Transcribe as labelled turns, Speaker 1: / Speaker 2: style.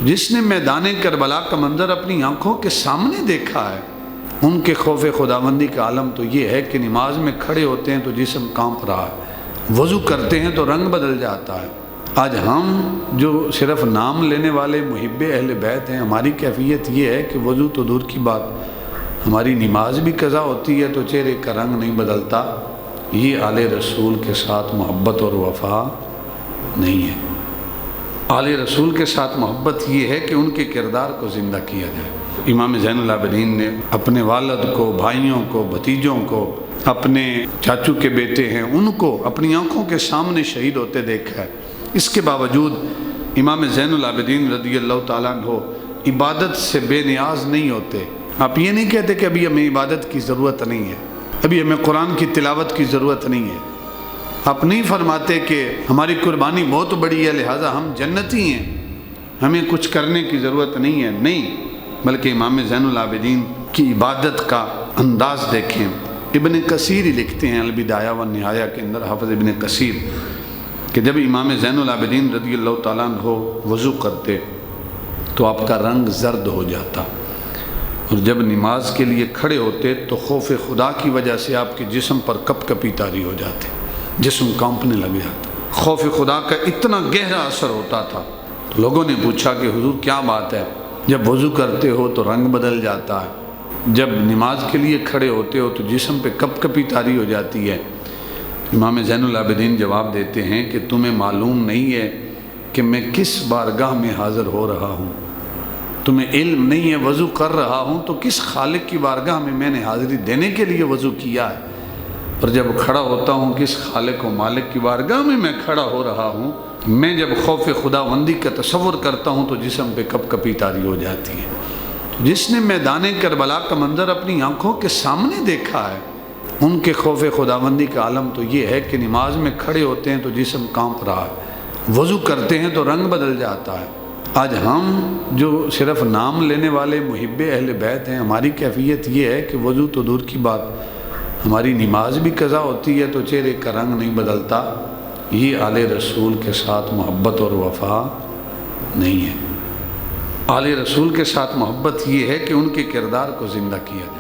Speaker 1: جس نے میدان کربلا کا منظر اپنی آنکھوں کے سامنے دیکھا ہے، ان کے خوف خداوندی کا عالم تو یہ ہے کہ نماز میں کھڑے ہوتے ہیں تو جسم کانپ رہا ہے، وضو کرتے ہیں تو رنگ بدل جاتا ہے۔ آج ہم جو صرف نام لینے والے محب اہل بیت ہیں، ہماری کیفیت یہ ہے کہ وضو تو دور کی بات، ہماری نماز بھی قضا ہوتی ہے تو چہرے کا رنگ نہیں بدلتا۔ یہ آل رسول کے ساتھ محبت اور وفا نہیں ہے۔ آل رسول کے ساتھ محبت یہ ہے کہ ان کے کردار کو زندہ کیا جائے۔ امام زین العابدین نے اپنے والد کو، بھائیوں کو، بھتیجوں کو، اپنے چاچو کے بیٹے ہیں، ان کو اپنی آنکھوں کے سامنے شہید ہوتے دیکھا ہے۔ اس کے باوجود امام زین العابدین رضی اللہ تعالیٰ عنہ عبادت سے بے نیاز نہیں ہوتے۔ آپ یہ نہیں کہتے کہ ابھی ہمیں عبادت کی ضرورت نہیں ہے، ابھی ہمیں قرآن کی تلاوت کی ضرورت نہیں ہے۔ آپ نہیں فرماتے کہ ہماری قربانی بہت بڑی ہے لہٰذا ہم جنتی ہیں، ہمیں کچھ کرنے کی ضرورت نہیں ہے، نہیں، بلکہ امام زین العابدین کی عبادت کا انداز دیکھیں۔ ابن کثیر ہی لکھتے ہیں البدایہ والنہایہ کے اندر، حافظ ابن کثیر، کہ جب امام زین العابدین رضی اللہ تعالیٰ عنہ وضو کرتے تو آپ کا رنگ زرد ہو جاتا، اور جب نماز کے لیے کھڑے ہوتے تو خوف خدا کی وجہ سے آپ کے جسم پر کپ کپی طاری ہو جاتے، جسم کانپنے لگ جاتا۔ خوف خدا کا اتنا گہرا اثر ہوتا تھا۔ تو لوگوں نے پوچھا کہ حضور کیا بات ہے، جب وضو کرتے ہو تو رنگ بدل جاتا ہے، جب نماز کے لیے کھڑے ہوتے ہو تو جسم پہ کپ کپی طاری ہو جاتی ہے۔ امام زین العابدین جواب دیتے ہیں کہ تمہیں معلوم نہیں ہے کہ میں کس بارگاہ میں حاضر ہو رہا ہوں، تمہیں علم نہیں ہے وضو کر رہا ہوں تو کس خالق کی بارگاہ میں نے حاضری دینے کے لیے وضو کیا ہے، اور جب کھڑا ہوتا ہوں کس خالق و مالک کی بارگاہ میں کھڑا ہو رہا ہوں۔ میں جب خوف خداوندی کا تصور کرتا ہوں تو جسم پہ کپ کپی طاری ہو جاتی ہے۔ جس نے میدان کربلا کا منظر اپنی آنکھوں کے سامنے دیکھا ہے، ان کے خوف خداوندی کا عالم تو یہ ہے کہ نماز میں کھڑے ہوتے ہیں تو جسم کانپ رہا ہے، وضو کرتے ہیں تو رنگ بدل جاتا ہے۔ آج ہم جو صرف نام لینے والے محب اہل بیت ہیں، ہماری کیفیت یہ ہے کہ وضو تو دور کی بات، ہماری نماز بھی قضا ہوتی ہے تو چہرے کا رنگ نہیں بدلتا۔ یہ آل رسول کے ساتھ محبت اور وفا نہیں ہے۔ آل رسول کے ساتھ محبت یہ ہے کہ ان کے کردار کو زندہ کیا جائے۔